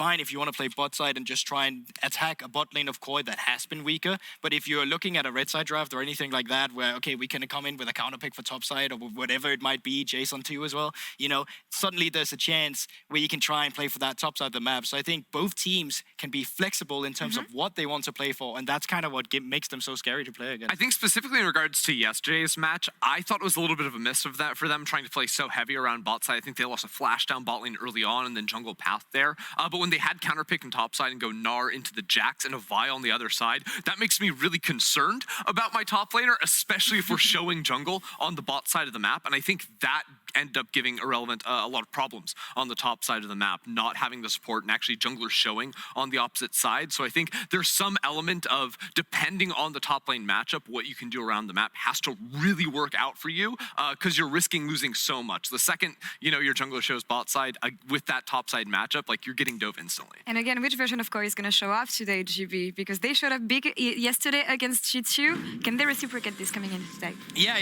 fine if you want to play bot side and just try and attack a bot lane of KOİ that has been weaker. But if you're looking at a red side draft or anything like that, where, okay, we can come in with a counter pick for top side or whatever it might be, Jason too as well, you know, suddenly there's a chance where you can try and play for that top side of the map. So I think both teams can be flexible in terms of what they want to play for, and that's kind of what makes them so scary to play against. I think specifically in regards to yesterday's match, I thought it was a little bit of a miss of that for them, trying to play so heavy around bot side. I think they lost a flash down bot lane early on and then jungle path there. But when they had counter pick and top side and go Gnar into the Jax and a Vi on the other side, that makes me really concerned about my top laner, especially if we're showing jungle on the bot side of the map. And I think that ended up giving Irrelevant a lot of problems on the top side of the map, not having the support and actually junglers showing on the opposite side. So I think there's some element of, depending on the top lane matchup, what you can do around the map has to really work out for you, because you're risking losing so much. The second, you know, your jungler shows bot side with that top side matchup, like, you're getting dove instantly. And again, which version of KOİ is going to show up today, GB? Because they showed up big yesterday against G2. Can they reciprocate this coming in today? Yeah,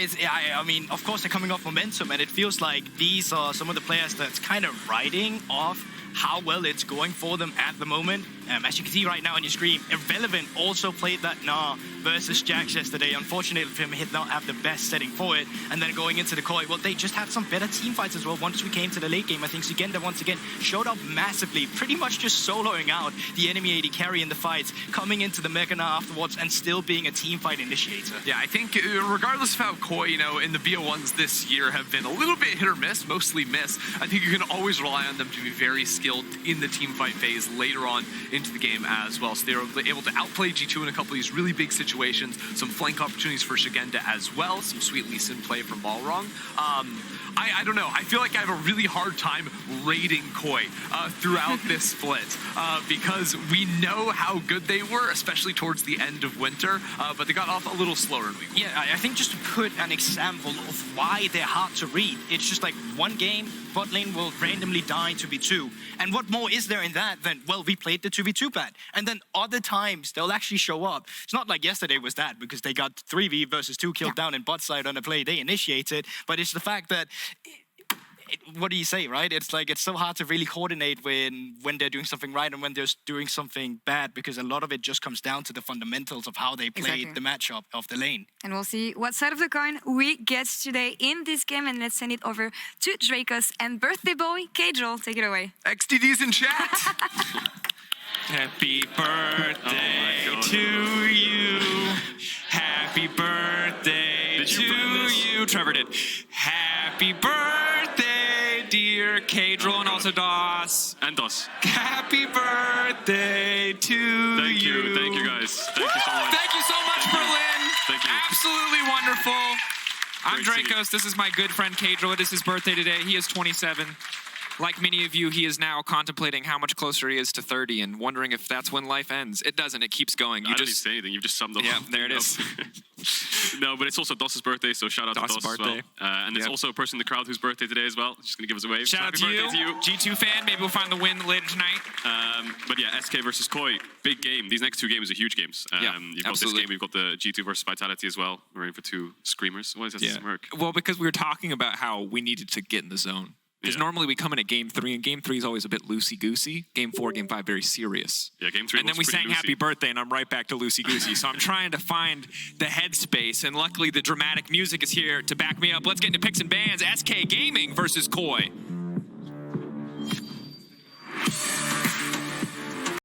I mean, of course, they're coming off momentum, and it feels like these are some of the players that's kind of riding off how well it's going for them at the moment. As you can see right now on your screen, Irrelevant also played that Gnar versus Jax yesterday. Unfortunately for him, he did not have the best setting for it. And then going into the KOİ, well, they just had some better team fights as well. Once we came to the late game, I think Sugenda once again showed up massively, pretty much just soloing out the enemy AD carry in the fights, coming into the Mega Gnar afterwards and still being a team fight initiator. Yeah, I think regardless of how KOİ, you know, in the BO1s this year have been a little bit hit or miss, mostly miss, I think you can always rely on them to be very skilled in the team fight phase later on into the game as well. So they were able to outplay G2 in a couple of these really big situations, some flank opportunities for Sugenda as well, some sweet Lee Sin play from Balrog. I don't know, I feel like I have a really hard time rating KOİ throughout this split, because we know how good they were, especially towards the end of winter, but they got off a little slower in week 1. Yeah, I think just to put an example of why they're hard to read, it's just like one game, bot lane will randomly die 2v2. And what more is there in that than, well, we played the 2v2 pad. And then other times, they'll actually show up. It's not like yesterday was that, because they got 3v versus 2 killed down in bot side on a play they initiated. But it's the fact that, what do you say, right? It's like, it's so hard to really coordinate when they're doing something right and when they're doing something bad, because a lot of it just comes down to the fundamentals of how they played the matchup of the lane. And we'll see what side of the coin we get today in this game. And let's send it over to Dracos and birthday boy, Kajol. Take it away. XDD's in chat. Happy birthday to you. Happy birthday to you. Trevor did. Happy birthday, dear Kajol, and also DOS. And DOS. Happy birthday to you. Thank you guys. Thank you so much. Thank you so much, Berlin. Thank you. Absolutely wonderful. I'm Great to Dracos. This is my good friend Kajol. It is his birthday today. He is 27. Like many of you, he is now contemplating how much closer he is to 30 and wondering if that's when life ends. It doesn't. It keeps going. I didn't say anything. You've just summed up. Yeah, there it is. No, but it's also DOS's birthday, so shout out to DOS as well. And it's also a person in the crowd whose birthday today as well. Just going to give us a wave. Shout out to you. G2 fan. Maybe we'll find the win later tonight. But yeah, SK versus KOİ. Big game. These next two games are huge games. You've got this game. We've got the G2 versus Vitality as well. We're in for two screamers. Why is that smirk? Well, because we were talking about how we needed to get in the zone. Because normally we come in at game 3, and game 3 is always a bit loosey-goosey. Game 4, game 5, very serious. Yeah, game 3 and then we sang happy birthday, and I'm right back to loosey-goosey. So I'm trying to find the headspace, and luckily the dramatic music is here to back me up. Let's get into picks and bans. SK Gaming versus KOİ.